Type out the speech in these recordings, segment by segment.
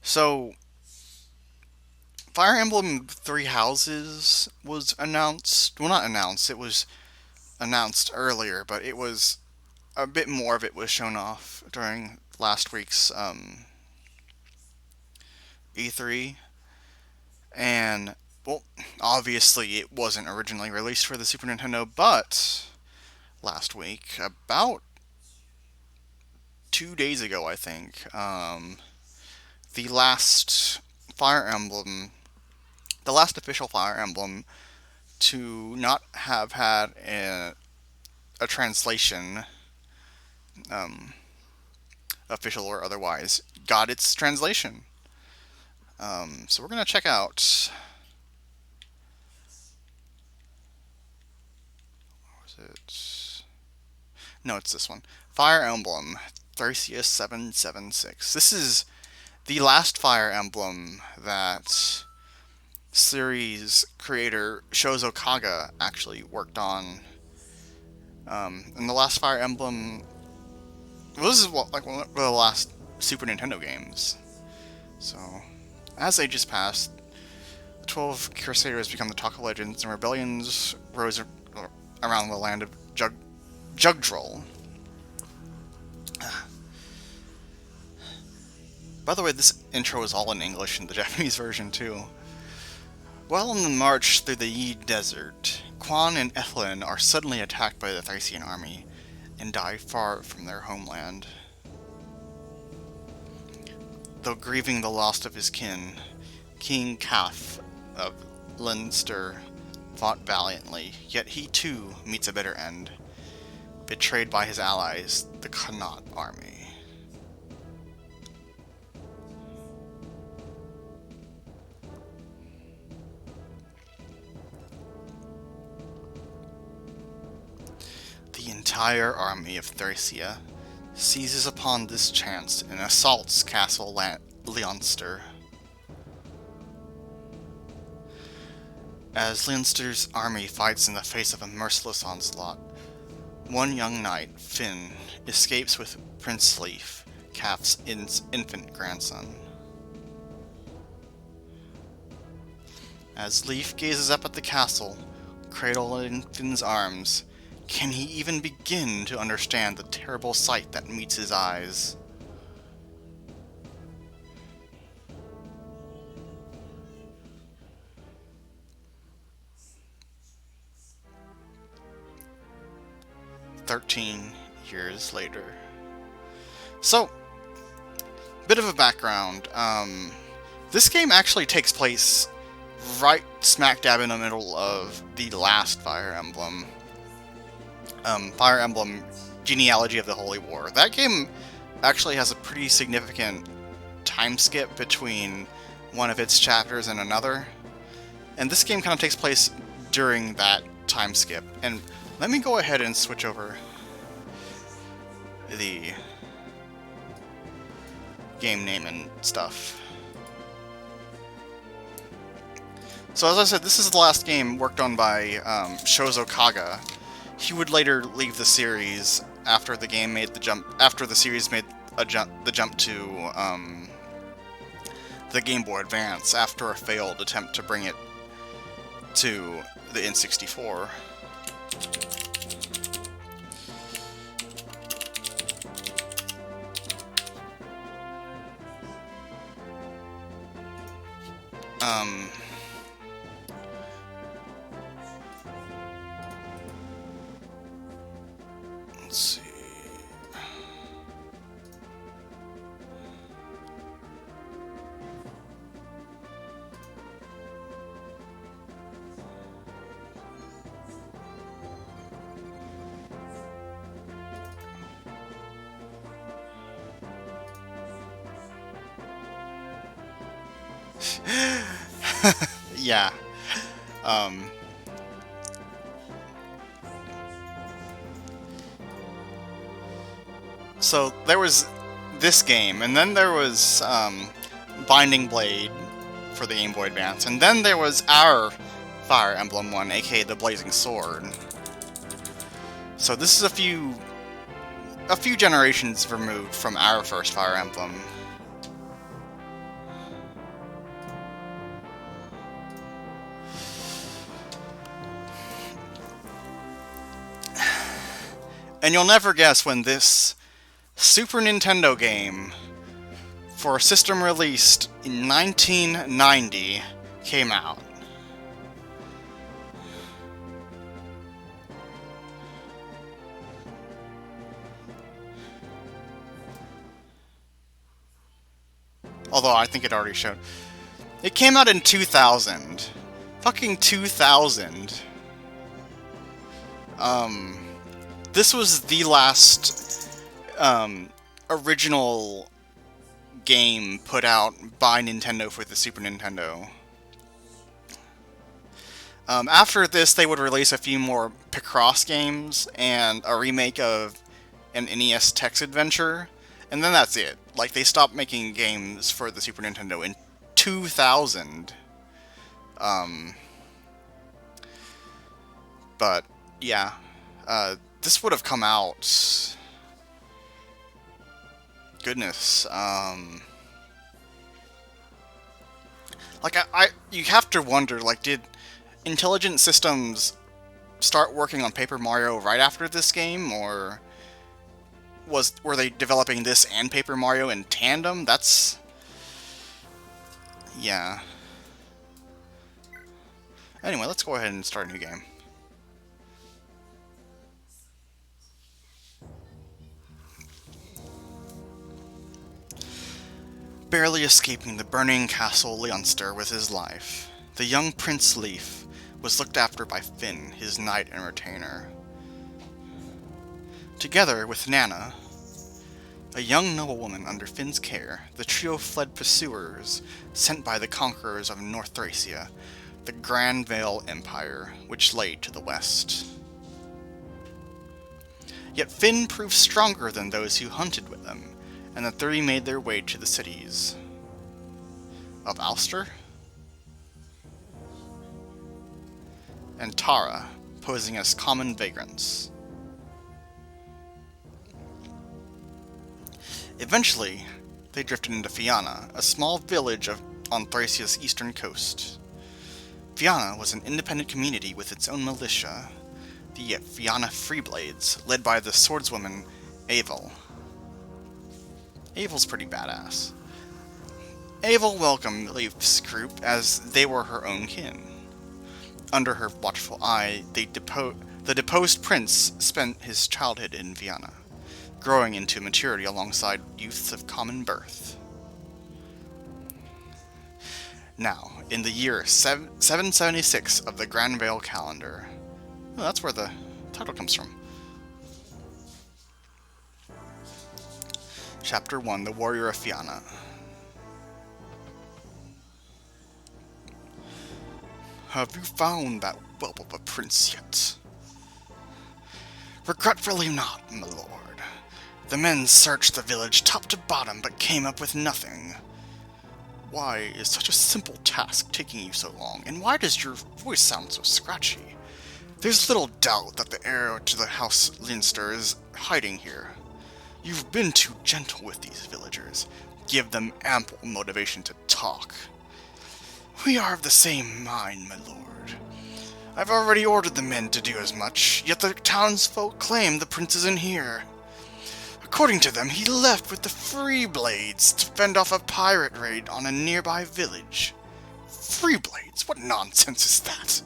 So, Fire Emblem Three Houses was announced. Well, not announced. It was announced earlier, but it was a bit more of it was shown off during last week's E3. And, well, obviously it wasn't originally released for the Super Nintendo, but last week, about 2 days ago, I think, the last Fire Emblem, the last official Fire Emblem to not have had a translation, um, official or otherwise, got its translation. So we're gonna check out. Was it? No, it's this one. Fire Emblem Thracia 776. This is the last Fire Emblem that series creator Shouzou Kaga actually worked on. And the last Fire Emblem, well, this is like one of the last Super Nintendo games. So, as ages passed, the 12 Crusaders become the talk of legends, and rebellions rose around the land of Jugdrol. By the way, this intro is all in English in the Japanese version, too. While on the march through the Yi Desert, Quan and Ethelyn are suddenly attacked by the Thracian army and die far from their homeland. Though grieving the loss of his kin, King Cath of Leinster fought valiantly, yet he too meets a bitter end, betrayed by his allies, the Connaught army. The entire army of Thracia seizes upon this chance and assaults Castle Leonster. As Leinster's army fights in the face of a merciless onslaught, one young knight, Finn, escapes with Prince Leif, Cath's infant grandson. As Leif gazes up at the castle, cradled in Finn's arms, can he even begin to understand the terrible sight that meets his eyes? "13 years later." So, bit of a background. This game actually takes place right smack dab in the middle of the last Fire Emblem. Fire Emblem Genealogy of the Holy War. That game actually has a pretty significant time skip between one of its chapters and another. And this game kind of takes place during that time skip. And let me go ahead and switch over the game name and stuff. So as I said, this is the last game worked on by Shouzou Kaga. He would later leave the series after the game made the jump. After the series made the jump to the Game Boy Advance after a failed attempt to bring it to the N64. Let's see. Yeah. So there was this game, and then there was Binding Blade for the Game Boy Advance, and then there was our Fire Emblem one, aka the Blazing Sword. So this is a few generations removed from our first Fire Emblem. And you'll never guess when this Super Nintendo game, for a system released in 1990, came out. Although I think it already showed. It came out in 2000. Fucking 2000. This was the last original game put out by Nintendo for the Super Nintendo. After this, they would release a few more Picross games and a remake of an NES text adventure, and then that's it. Like, they stopped making games for the Super Nintendo in 2000. But, yeah. This would have come out... Goodness, like, you have to wonder, like, did Intelligent Systems start working on Paper Mario right after this game, or were they developing this and Paper Mario in tandem? That's... yeah. Anyway, let's go ahead and start a new game. Barely escaping the burning castle Leonster with his life, the young Prince Leaf was looked after by Finn, his knight and retainer. Together with Nana, a young noblewoman under Finn's care, the trio fled pursuers sent by the conquerors of North Thracia, the Grand Vale Empire, which lay to the west. Yet Finn proved stronger than those who hunted with them, and the three made their way to the cities of Ulster and Tara, posing as common vagrants. Eventually, they drifted into Fianna, a small village on Thracia's eastern coast. Fianna was an independent community with its own militia, the Fianna Freeblades, led by the swordswoman Avel. Avel's pretty badass. Avel welcomed Leif's group as they were her own kin. Under her watchful eye, the deposed prince spent his childhood in Vienna, growing into maturity alongside youths of common birth. Now, in the year 776 of the Grand Vale calendar, oh, that's where the title comes from. Chapter 1, The Warrior of Fianna. Have you found that whelp of a prince yet? Regretfully not, my lord. The men searched the village top to bottom, but came up with nothing. Why is such a simple task taking you so long, and why does your voice sound so scratchy? There's little doubt that the heir to the House Leinster is hiding here. You've been too gentle with these villagers. Give them ample motivation to talk. We are of the same mind, my lord. I've already ordered the men to do as much, yet the townsfolk claim the prince isn't here. According to them, he left with the Freeblades to fend off a pirate raid on a nearby village. Freeblades? What nonsense is that?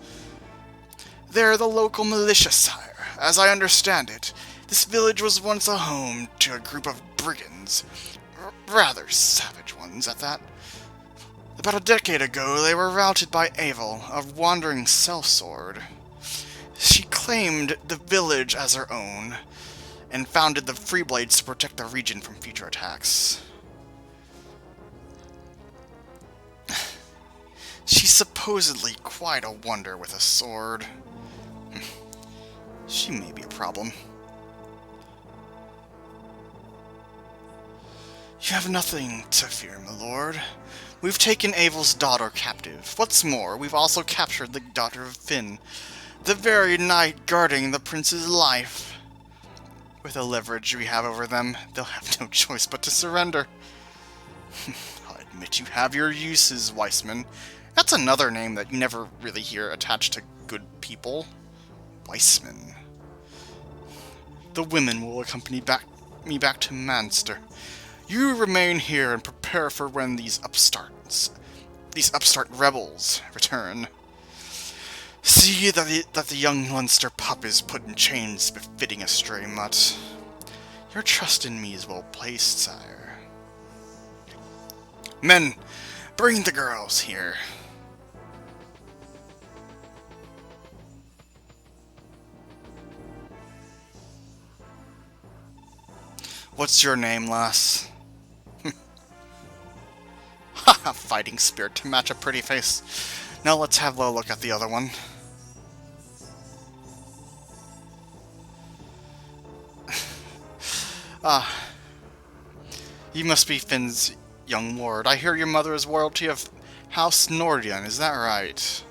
They're the local militia, sire. As I understand it, this village was once a home to a group of brigands. Rather savage ones, at that. About a decade ago, they were routed by Avel, a wandering sellsword. She claimed the village as her own, and founded the Freeblades to protect the region from future attacks. She's supposedly quite a wonder with a sword. She may be a problem. You have nothing to fear, my lord. We've taken Avel's daughter captive. What's more, we've also captured the daughter of Finn, the very knight guarding the prince's life. With the leverage we have over them, they'll have no choice but to surrender. I'll admit you have your uses, Weissman. That's another name that you never really hear attached to good people. Weissman. The women will accompany me back to Manster. You remain here and prepare for when these upstart rebels return. See that the young Munster pup is put in chains befitting a stray mutt. Your trust in me is well placed, sire. Men, bring the girls here. What's your name, lass? Haha, fighting spirit to match a pretty face. Now let's have a look at the other one. You must be Finn's young ward. I hear your mother is royalty of House Nordion, is that right?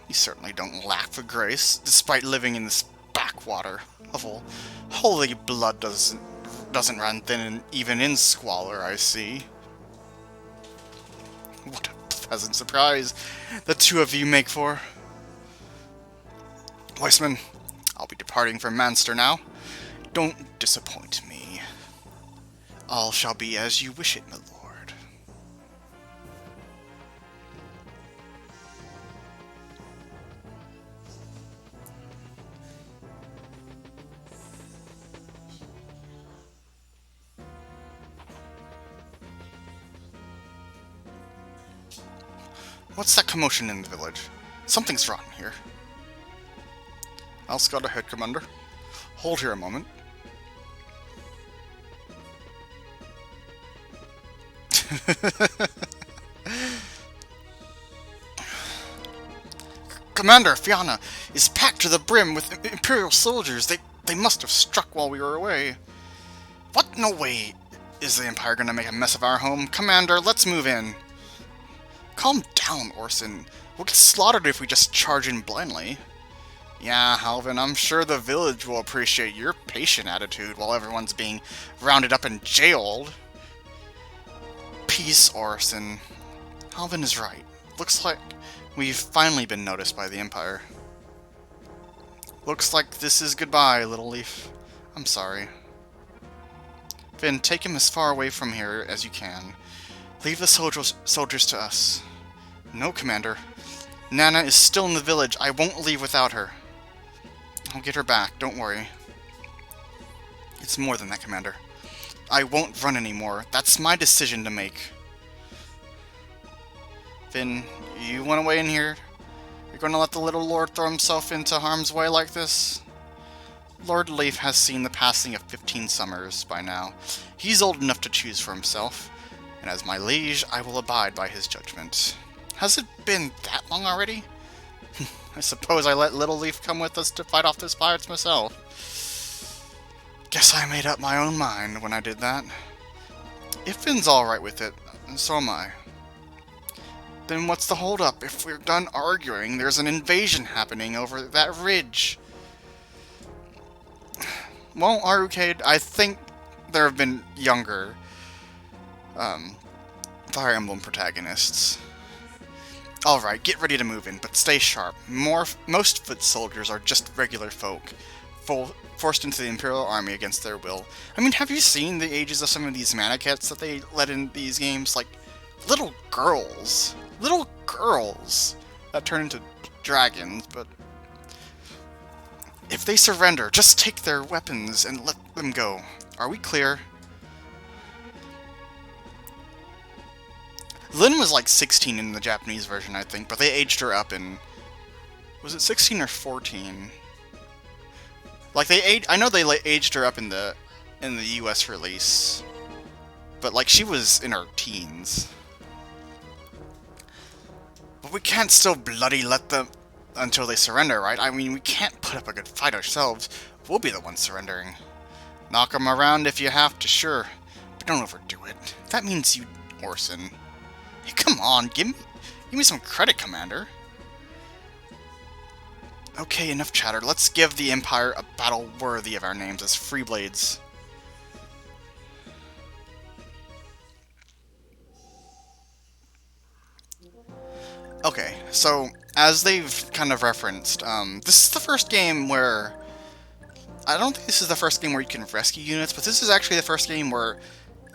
You certainly don't lack for grace, despite living in this backwater level. Holy blood doesn't run thin even in squalor, I see. What a pleasant surprise the two of you make for. Weissman, I'll be departing for Manster now. Don't disappoint me. All shall be as you wish it, my lord. What's that commotion in the village? Something's rotten here. I'll scout ahead, Commander. Hold here a moment. Commander, Fianna is packed to the brim with Imperial soldiers. They must have struck while we were away. What? No way is the Empire gonna make a mess of our home. Commander, let's move in. Calm down, Orson. We'll get slaughtered if we just charge in blindly. Yeah, Halvin, I'm sure the village will appreciate your patient attitude while everyone's being rounded up and jailed. Peace, Orson. Halvin is right. Looks like we've finally been noticed by the Empire. Looks like this is goodbye, Little Leaf. I'm sorry. Finn, take him as far away from here as you can. Leave the soldiers to us. No, Commander. Nana is still in the village. I won't leave without her. I'll get her back, don't worry. It's more than that, Commander. I won't run anymore. That's my decision to make. Finn, you want to weigh in here? You're going to let the little lord throw himself into harm's way like this? Lord Leaf has seen the passing of 15 summers by now. He's old enough to choose for himself, and as my liege, I will abide by his judgment. Has it been that long already? I suppose I let Little Leaf come with us to fight off those pirates myself. Guess I made up my own mind when I did that. If Finn's alright with it, so am I. Then what's the holdup? If we're done arguing, there's an invasion happening over that ridge. Well, Arucade, I think there have been younger Fire Emblem protagonists. Alright, get ready to move in, but stay sharp. Most foot soldiers are just regular folk, forced into the Imperial Army against their will. I mean, have you seen the ages of some of these Manakets that they let in these games? Like, little girls. Little girls that turn into dragons, but if they surrender, just take their weapons and let them go. Are we clear? Lynn was like 16 in the Japanese version, I think, but they aged her up in... Was it 16 or 14? Like, I know they aged her up in the US release. But, like, she was in her teens. But we can't still bloody let them... until they surrender, right? I mean, we can't put up a good fight ourselves. We'll be the ones surrendering. Knock them around if you have to, sure. But don't overdo it. That means you, Orson. Hey, come on, give me some credit, Commander. Okay, enough chatter. Let's give the Empire a battle worthy of our names as Free Blades. Okay, so, as they've kind of referenced, this is the first game where I don't think this is the first game where you can rescue units, but this is actually the first game where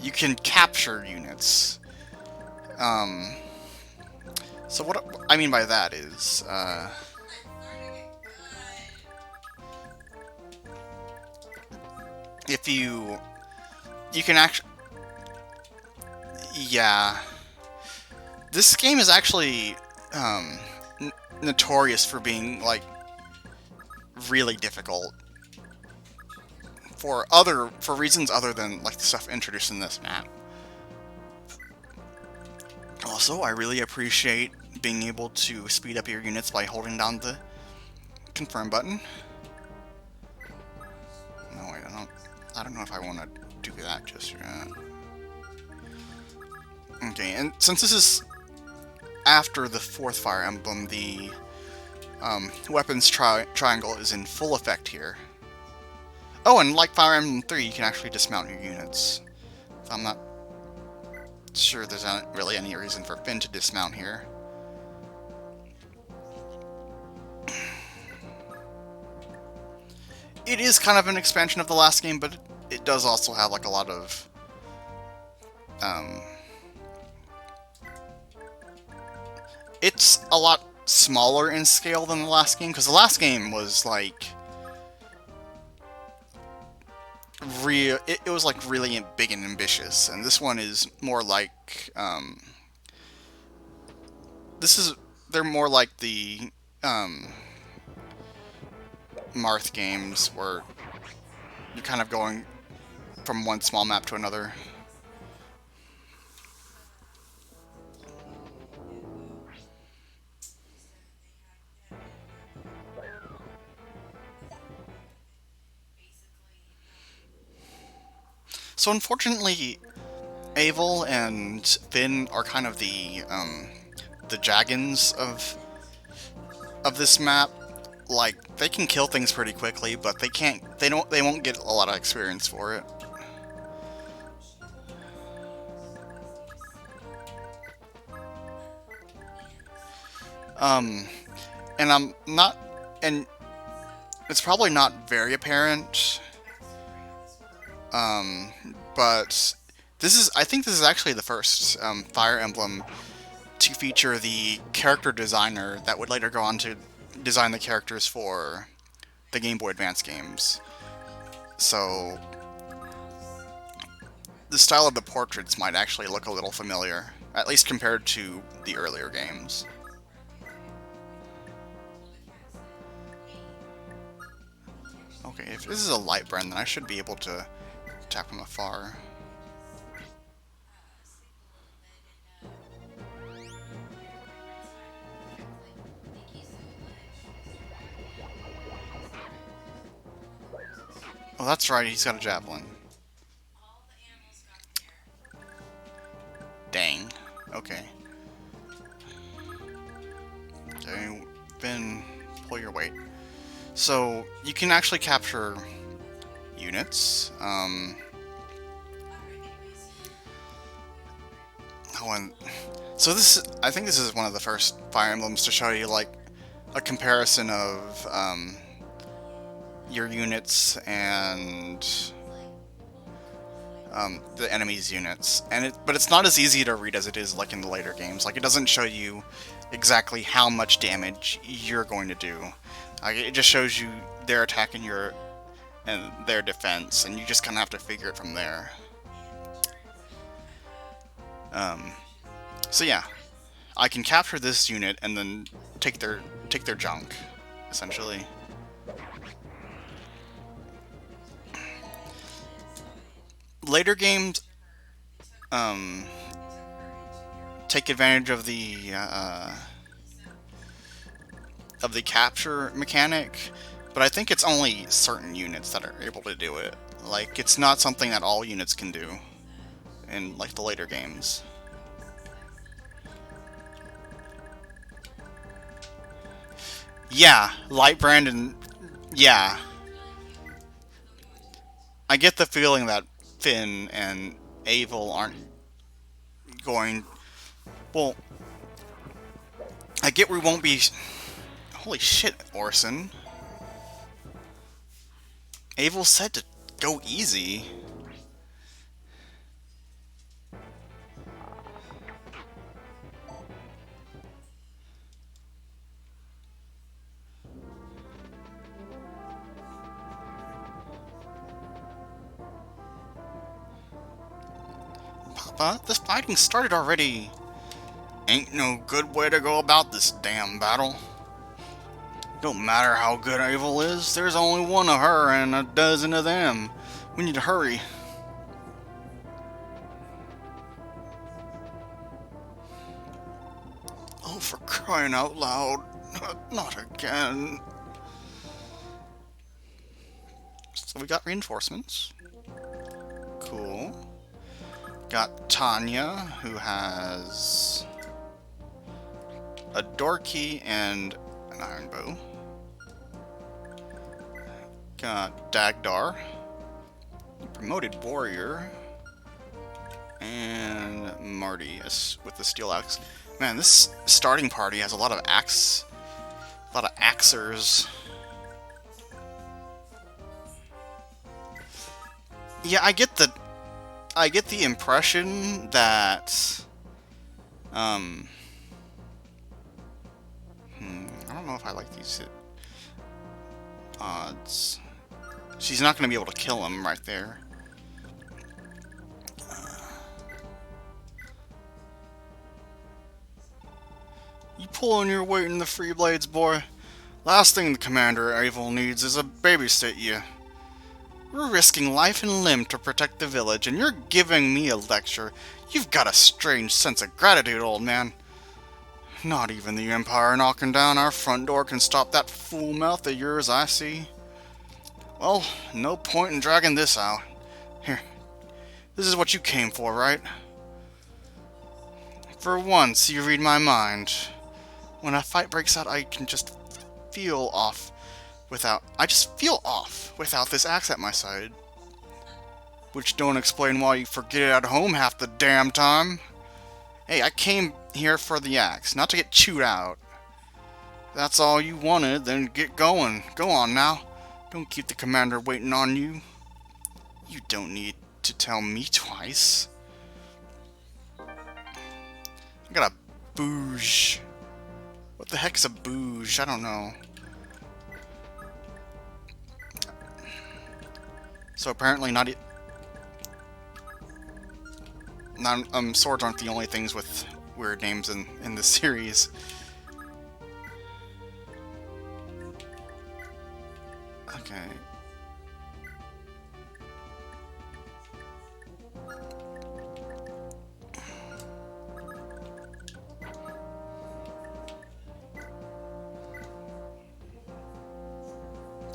you can capture units. So what I mean by that is, if you can actually, yeah, this game is actually notorious for being like really difficult for reasons other than like the stuff introduced in this map. Also, I really appreciate being able to speed up your units by holding down the confirm button. No, wait, I don't know if I want to do that just yet. Okay, and since this is after the 4th Fire Emblem, the weapons triangle is in full effect here. Oh, and like Fire Emblem 3, you can actually dismount your units. I'm not sure there's not really any reason for Finn to dismount here. It is kind of an expansion of the last game, but it does also have like a lot of it's a lot smaller in scale than the last game, because the last game was like it was like really big and ambitious, and this one is more like they're more like the Marth games, where you're kind of going from one small map to another. So unfortunately, Abel and Finn are kind of the Jaggins of this map. Like, they can kill things pretty quickly, but they won't get a lot of experience for it. And I'm not, and it's probably not very apparent, but I think this is actually the first Fire Emblem to feature the character designer that would later go on to design the characters for the Game Boy Advance games. So the style of the portraits might actually look a little familiar, at least compared to the earlier games. Okay, if this is a light brand, then I should be able to attack from afar. Oh, that's right, he's got a javelin. Dang. Okay. Okay, Finn, pull your weight. So, you can actually capture units. So I think this is one of the first Fire Emblems to show you, like, a comparison of, your units and the enemy's units, but it's not as easy to read as it is like in the later games. Like, it doesn't show you exactly how much damage you're going to do. It just shows you their attack and their defense, and you just kind of have to figure it from there. So yeah, I can capture this unit and then take their junk, essentially. Later games take advantage of the capture mechanic, but I think it's only certain units that are able to do it. Like, it's not something that all units can do in like the later games. Yeah, Lightbrand and yeah. I get the feeling that Finn and Abel aren't going. Well, I get we won't be. Holy shit, Orson. Abel said to go easy. Papa, this fighting started already. Ain't no good way to go about this damn battle. Don't matter how good Abel is, there's only one of her and a dozen of them. We need to hurry. Oh, for crying out loud. Not again. So we got reinforcements. Cool. Got Tanya, who has a door key and an iron bow. Got Dagdar, promoted warrior, and Marty with the steel axe. Man, this starting party has a lot of axers. Yeah, I get the impression that I don't know if I like these odds. She's not going to be able to kill him right there. You pulling your weight in the free blades, boy. Last thing the Commander Evil needs is a babysit you. We're risking life and limb to protect the village, and you're giving me a lecture. You've got a strange sense of gratitude, old man. Not even the Empire knocking down our front door can stop that fool mouth of yours, I see. Well, no point in dragging this out. Here, this is what you came for, right? For once, you read my mind. When a fight breaks out, I can just feel off without this axe at my side. Which don't explain why you forget it at home half the damn time. Hey, I came here for the axe, not to get chewed out. If that's all you wanted, then get going. Go on now. Don't keep the commander waiting on you. You don't need to tell me twice. I got a bouge. What the heck is a bouge? I don't know. So apparently swords aren't the only things with weird names in this series. Okay.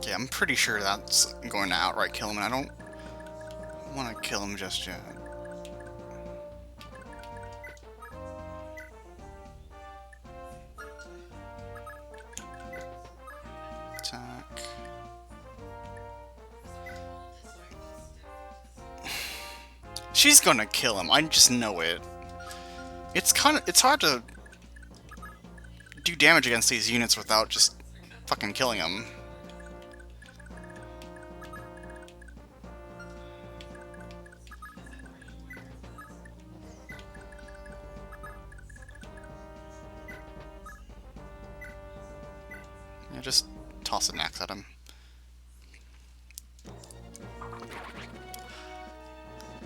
Yeah, I'm pretty sure that's going to outright kill him, and I don't want to kill him just yet. Attack. She's gonna kill him. I just know it. It's hard to do damage against these units without just fucking killing them. Yeah, just toss an axe at him.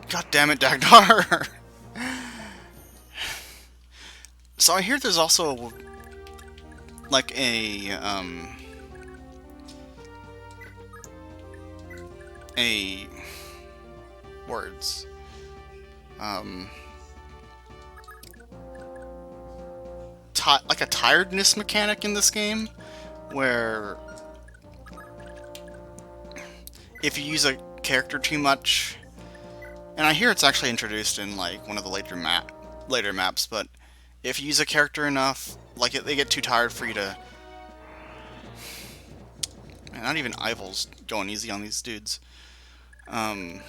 God damn it, Dagdar! So I hear there's also like a words. Like a tiredness mechanic in this game, where if you use a character too much, and I hear it's actually introduced in like one of the later maps, but if you use a character enough, like they get too tired for you to. Man, not even Ivel's going easy on these dudes. Then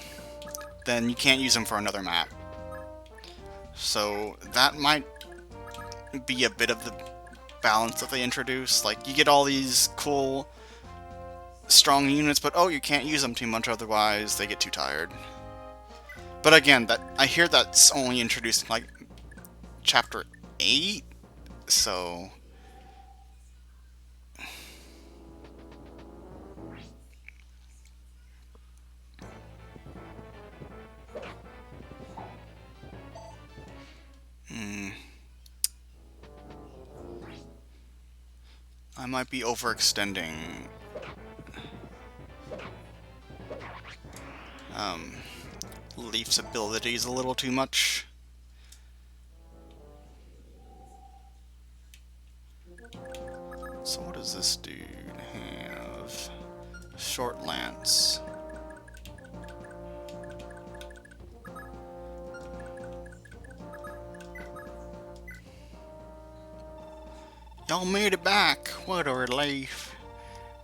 you can't use them for another map. So that might be a bit of the balance that they introduce. Like, you get all these cool strong units, but oh, you can't use them too much, otherwise they get too tired. But again, that I hear that's only introduced in like chapter 8, so I might be overextending Leaf's abilities a little too much. So what does this dude have? Short lance. Y'all made it back. What a relief.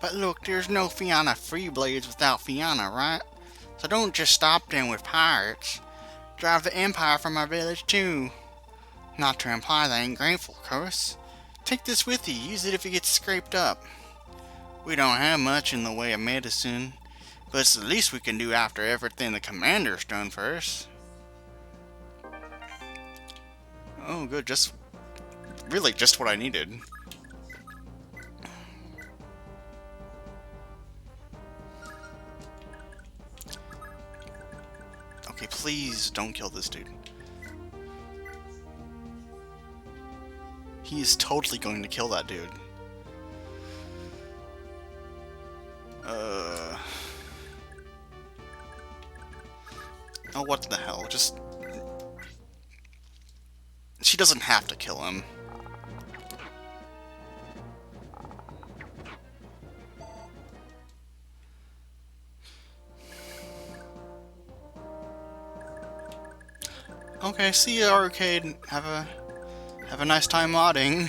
But look, there's no Fianna Freeblades without Fianna, right? So don't just stop them with pirates. Drive the Empire from our village too. Not to imply they ain't grateful, of course. Take this with you. Use it if it gets scraped up. We don't have much in the way of medicine, but it's the least we can do after everything the commander's done for us. Oh, good. Really just what I needed. Okay, please don't kill this dude. He is totally going to kill that dude. Oh, what the hell? Just... She doesn't have to kill him. Okay, see you, Arcade. Have a nice time modding.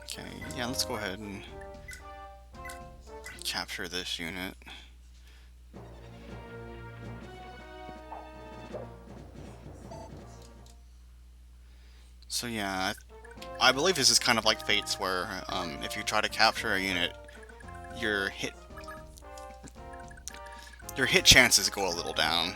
Okay, yeah, let's go ahead and capture this unit. So yeah, I believe this is kind of like Fates, where if you try to capture a unit, your hit chances go a little down.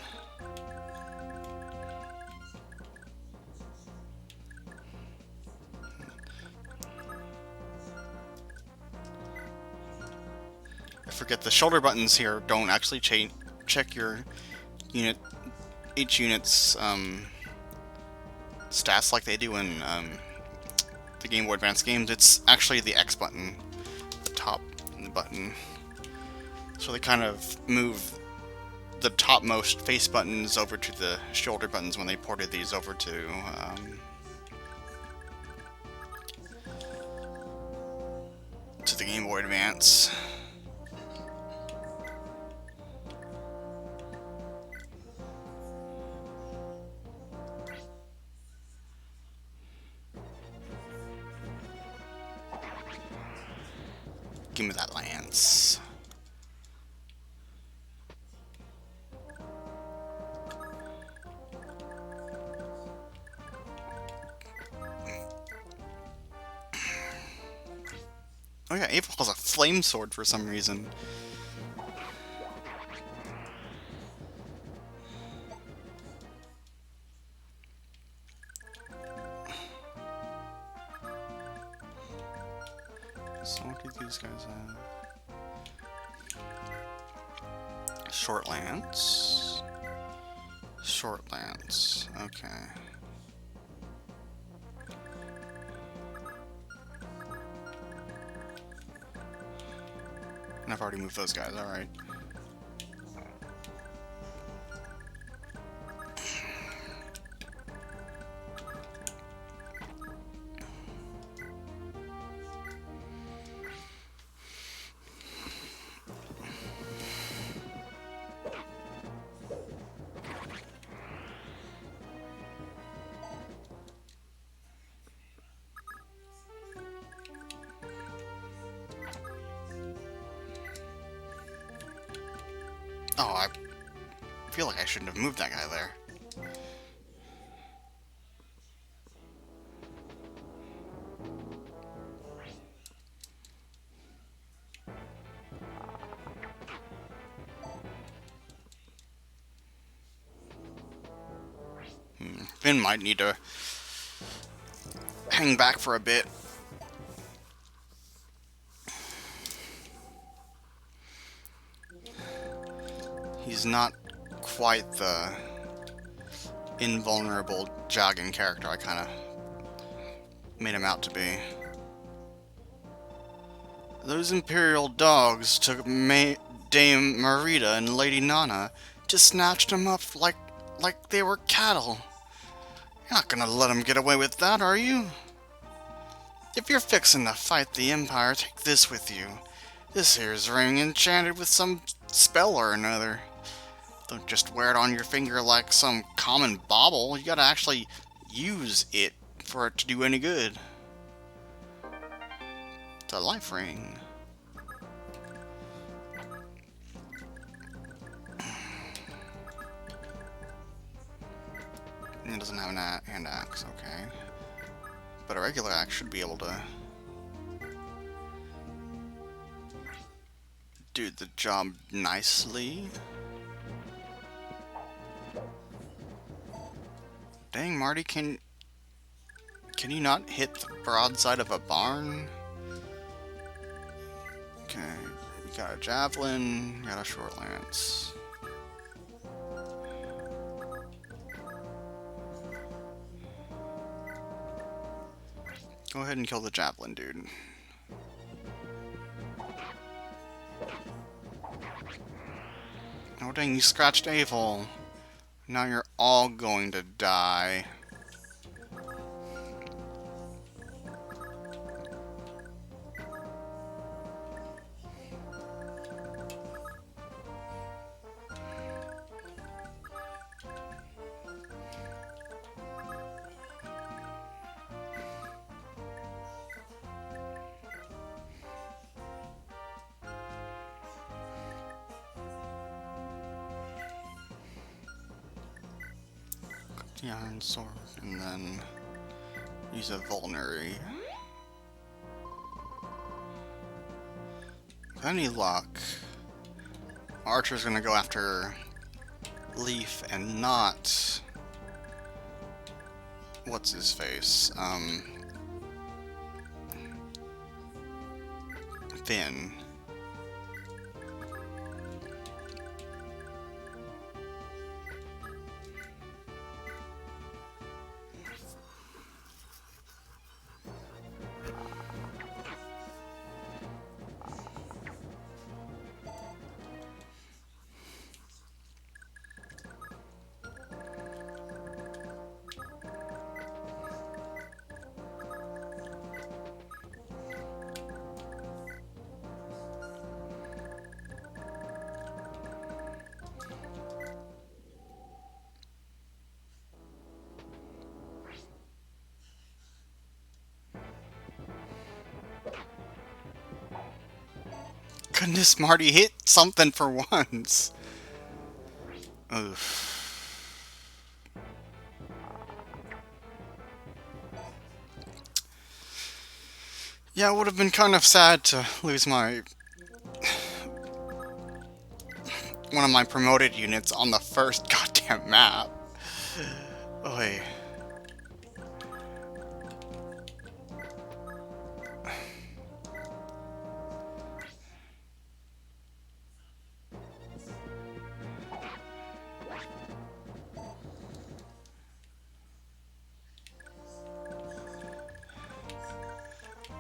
I forget the shoulder buttons here don't actually check your each unit's stats like they do in the Game Boy Advance games. It's actually the X button, the top button. So they kind of move the topmost face buttons over to the shoulder buttons when they ported these over to the Game Boy Advance. Give me that lance. Oh yeah, April has a flame sword for some reason. So what do these guys have? Short lance. Short lance. Okay. And I've already moved those guys, alright. Oh, I feel like I shouldn't have moved that guy there. Finn might need to hang back for a bit. He's not quite the invulnerable jogging character I kind of made him out to be. Those Imperial dogs took Dame Marita and Lady Nana, just snatched them up like they were cattle. You're not gonna let them get away with that, are you? If you're fixing to fight the Empire, take this with you. This here's ring enchanted with some spell or another. Don't just wear it on your finger like some common bauble. You gotta actually use it for it to do any good. It's a life ring. It doesn't have an hand axe, okay. But a regular axe should be able to do the job nicely. Dang, Marty, can you not hit the broadside of a barn? Okay, you got a javelin, you got a short lance. Go ahead and kill the javelin, dude. Oh dang, you scratched Avil. Now you're all going to die. The iron sword, and then use a vulnerary. With any luck, Archer's gonna go after Leaf and not what's his face? Finn. Goodness, Marty, hit something for once. Oof. Yeah, it would have been kind of sad to lose my one of my promoted units on the first goddamn map. Oy.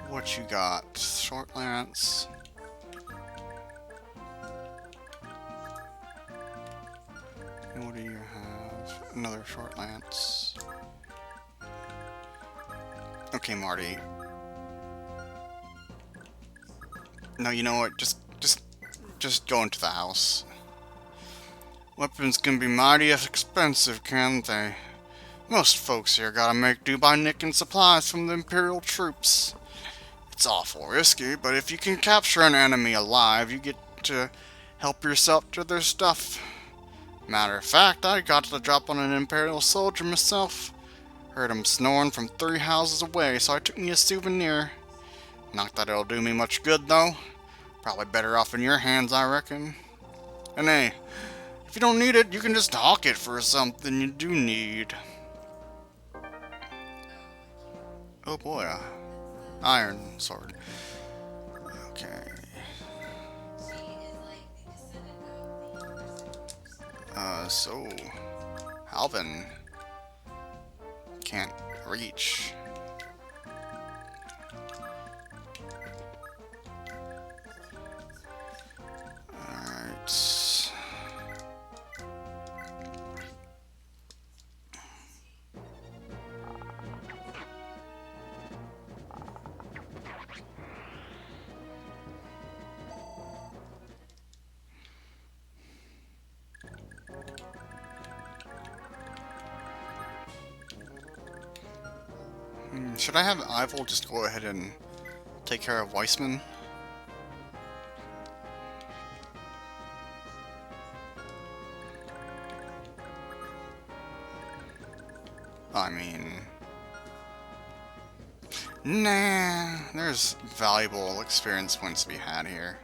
What you got? Short lance. What do you have? Another short lance. Okay, Marty. No, you know what? Just go into the house. Weapons can be mighty expensive, can't they? Most folks here gotta make do by nicking supplies from the Imperial troops. It's awful risky, but if you can capture an enemy alive, you get to help yourself to their stuff. Matter of fact, I got the drop on an Imperial soldier myself. Heard him snoring from 3 houses away, so I took me a souvenir. Not that it'll do me much good, though. Probably better off in your hands, I reckon. And hey, if you don't need it, you can just hawk it for something you do need. Oh boy, iron sword. Okay. So Alvin can't reach. Alright. Should I have Ivel just go ahead and take care of Weissman? I mean... Nah, there's valuable experience points to be had here.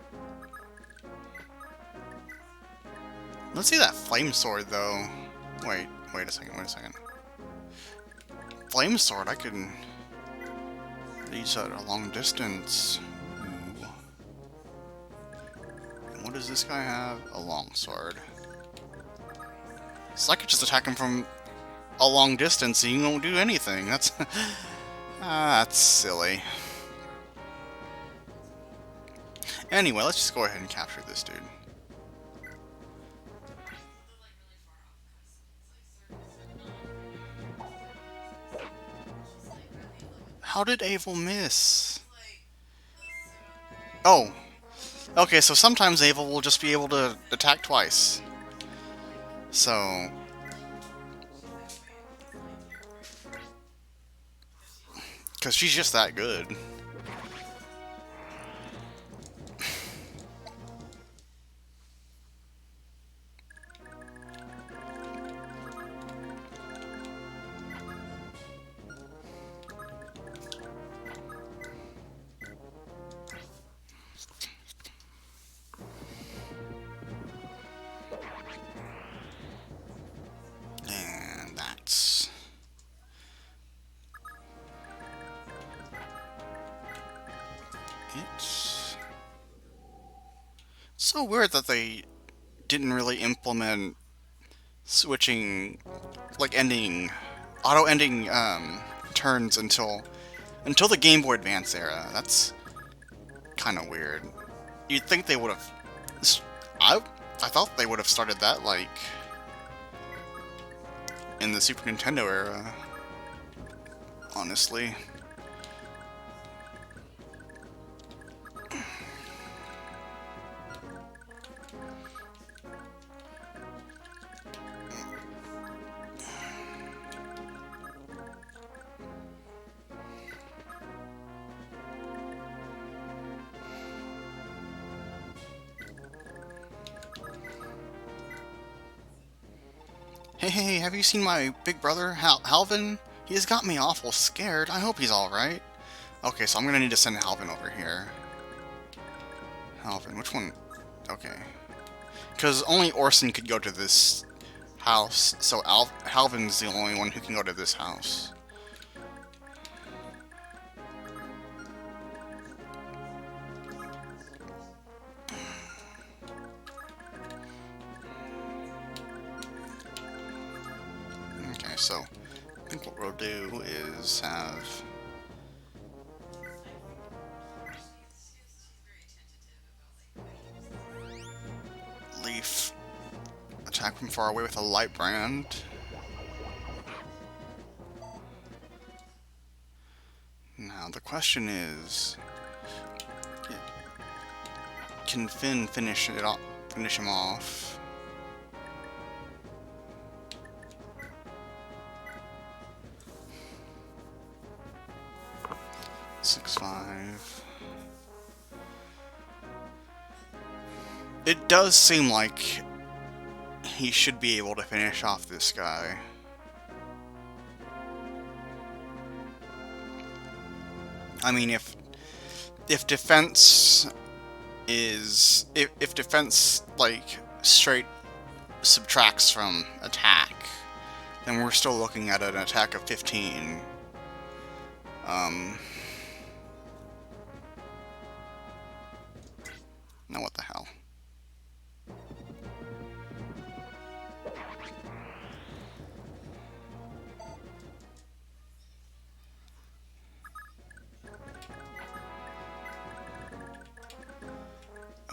Let's see that flame sword, though. Wait a second. Flame sword, I can use that at a long distance. Ooh. And what does this guy have? A long sword. So I could just attack him from a long distance and he won't do anything. That's that's silly. Anyway, let's just go ahead and capture this dude. How did Avel miss? Oh. Okay, so sometimes Avel will just be able to attack twice. So... because she's just that good. And that's... it's so weird that they didn't really implement switching, like auto-ending turns until the Game Boy Advance era. That's kind of weird. You'd think they would have... I thought they would have started that, like, in the Super Nintendo era, honestly. Hey, have you seen my big brother, Halvin? He has got me awful scared. I hope he's alright. Okay, so I'm gonna need to send Halvin over here. Halvin, which one? Okay. Because only Orson could go to this house, so Halvin's the only one who can go to this house. Okay, so I think what we'll do is have... Leaf attack from far away with a light brand. Now the question is, can Finn finish him off? Six, 5. It does seem like he should be able to finish off this guy. I mean, if defense is... if defense, like, straight subtracts from attack, then we're still looking at an attack of 15. Um... Now what the hell?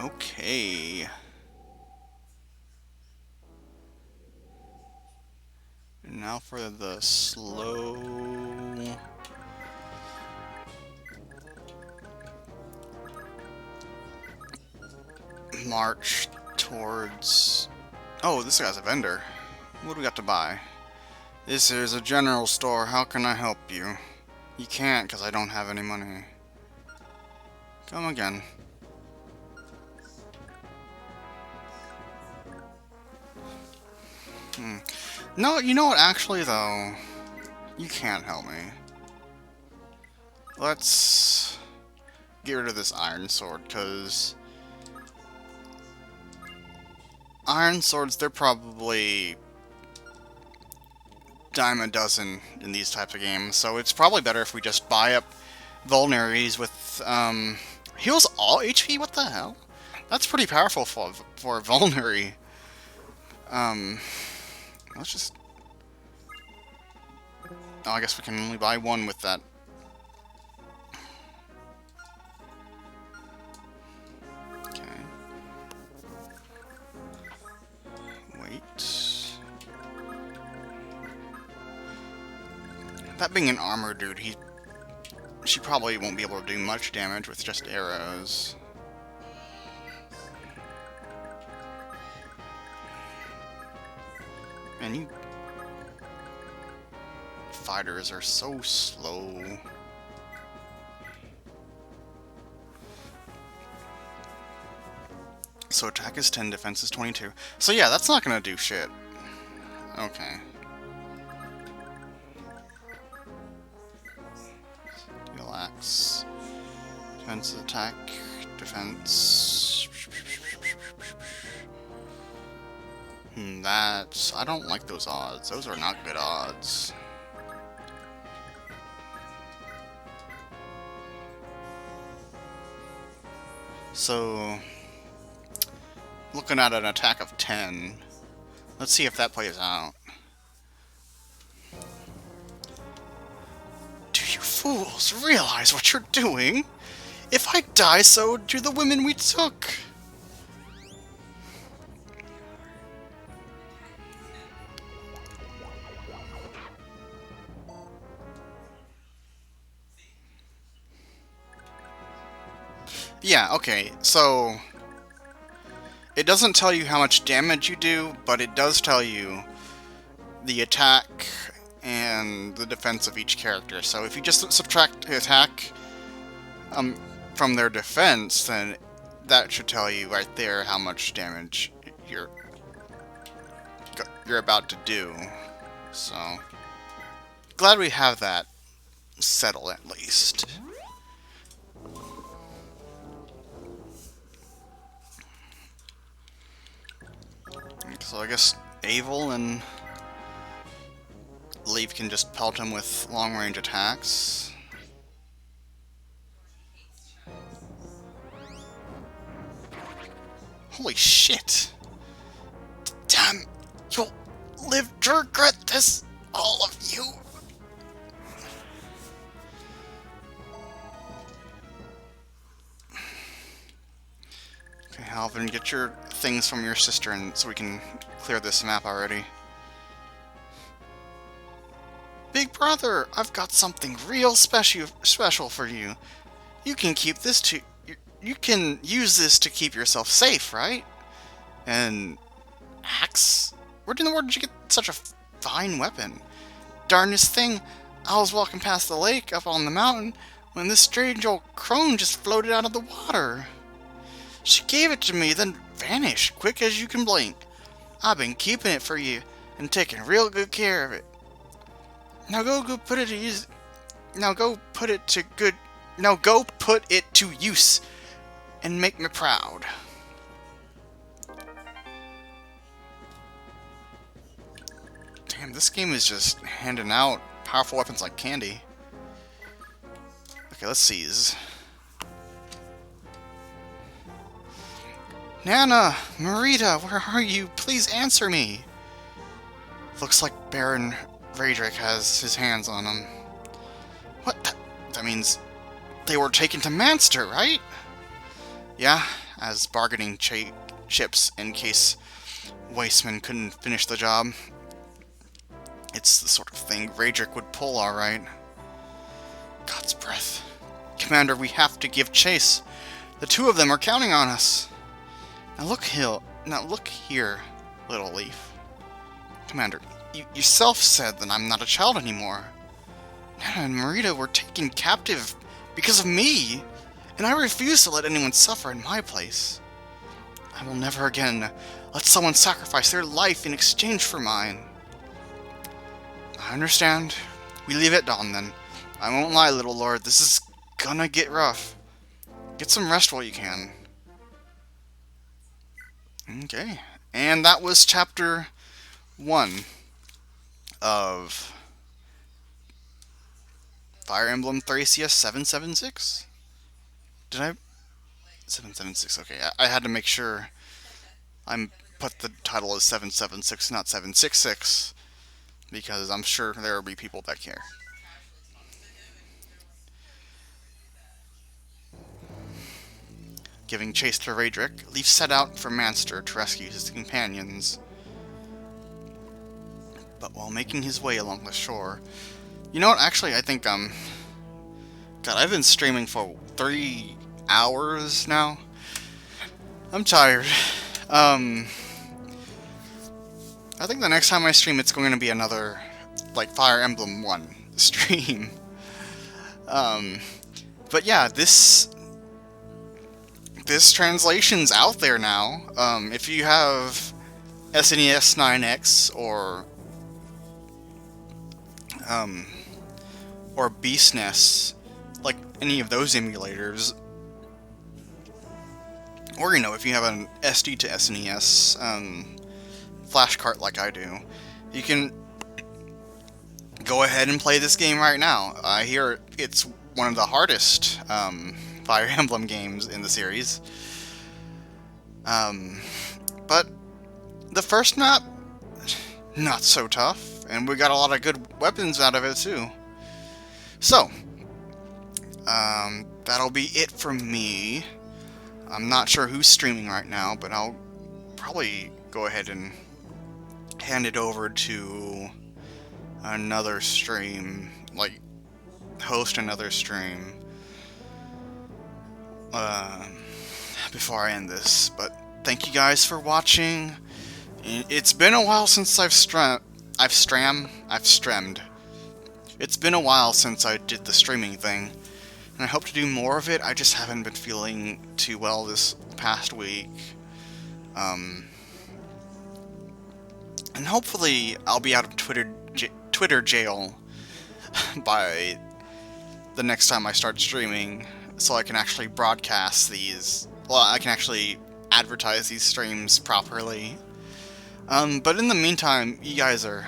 Okay. Now for the slow... march towards... Oh, this guy's a vendor. What do we got to buy? This is a general store. How can I help you? You can't, because I don't have any money. Come again. No, you know what, actually, though? You can't help me. Let's get rid of this iron sword, because... iron swords, they're probably dime a dozen in these types of games, so it's probably better if we just buy up vulneraries with, heals all HP? What the hell? That's pretty powerful for a vulnerary. Let's just... oh, I guess we can only buy one with that. Okay. Wait. That being an armor dude, she probably won't be able to do much damage with just arrows. Man, you fighters are so slow. So attack is 10, defense is 22. So yeah, that's not gonna do shit. Okay. Relax. Defense attack. Defense. That's... I don't like those odds. Those are not good odds. So... looking at an attack of 10. Let's see if that plays out. Do you fools realize what you're doing? If I die, so do the women we took. Yeah, okay, so... it doesn't tell you how much damage you do, but it does tell you the attack and the defense of each character. So if you just subtract the attack from their defense, then that should tell you right there how much damage you're about to do. So, glad we have that settled at least. So I guess Avel and Leaf can just pelt him with long-range attacks. Holy shit! Damn! You'll live to regret this! All of you! Okay, Alvin, get your things from your sister and so we can clear this map already. Big brother, I've got something real special for you. You can keep this to... you can use this to keep yourself safe, right? And... axe? Where in the world did you get such a fine weapon? Darnest thing, I was walking past the lake up on the mountain when this strange old crone just floated out of the water. She gave it to me, then vanished, quick as you can blink. I've been keeping it for you, and taking real good care of it. Now go put it to use. Now go put it to good. Now go put it to use, and make me proud. Damn, this game is just handing out powerful weapons like candy. Okay, let's seize. Nana! Marita, where are you? Please answer me! Looks like Baron Raedric has his hands on him. What? That means they were taken to Manster, right? Yeah, as bargaining chips in case Weissman couldn't finish the job. It's the sort of thing Raedric would pull, alright. God's breath. Commander, we have to give chase. The two of them are counting on us. Now look here, little leaf. Commander, you yourself said that I'm not a child anymore. Nana and Marita were taken captive because of me, and I refuse to let anyone suffer in my place. I will never again let someone sacrifice their life in exchange for mine. I understand. We leave at dawn, then. I won't lie, little lord, this is gonna get rough. Get some rest while you can. Okay, and that was chapter 1 of Fire Emblem Thracia 776? Did I? 776, okay. I had to make sure I put the title as 776, not 766, because I'm sure there will be people that care. Giving chase to Raedric, Leaf set out for Manster to rescue his companions. But while making his way along the shore... You know what, actually, I think, God, I've been streaming for 3 hours now. I'm tired. I think the next time I stream, it's going to be another, like, Fire Emblem 1 stream. But yeah, this translation's out there now. If you have SNES 9X or BeastNES, like any of those emulators, or you know, if you have an SD to SNES flash cart like I do, you can go ahead and play this game right now. I hear it's one of the hardest Fire Emblem games in the series. But the first map, not so tough, and we got a lot of good weapons out of it too. So, that'll be it from me. I'm not sure who's streaming right now, but I'll probably go ahead and hand it over to another stream, like host another stream before I end this. But thank you guys for watching. It's been a while since I've streamed. It's been a while since I did the streaming thing, and I hope to do more of it. I just haven't been feeling too well this past week. And hopefully I'll be out of Twitter jail by the next time I start streaming, so I can actually broadcast these. Well, I can actually advertise these streams properly. But in the meantime, you guys are...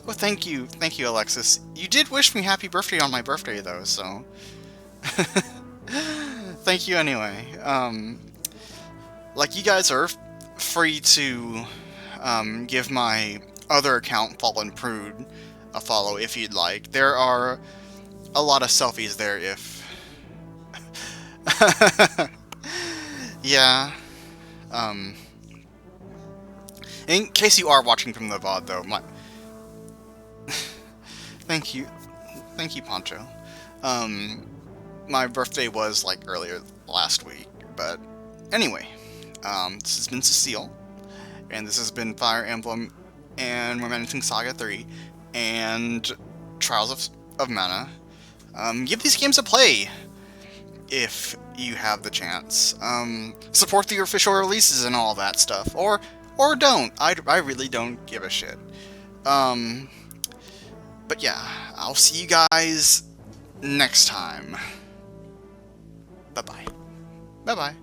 Well, thank you, Alexis. You did wish me happy birthday on my birthday, though, so... Thank you anyway. Like, you guys are free to give my other account, Fallen Prude, a follow if you'd like. There are a lot of selfies there if... Yeah. In case you are watching from the VOD, though, Thank you, Poncho. My birthday was, like, earlier last week, but anyway, this has been Cecile, and this has been Fire Emblem and Romancing Saga 3, and Trials of Mana. Give these games a play, if you have the chance. Support the official releases and all that stuff, or don't. I really don't give a shit. But yeah, I'll see you guys next time. Bye-bye. Bye-bye.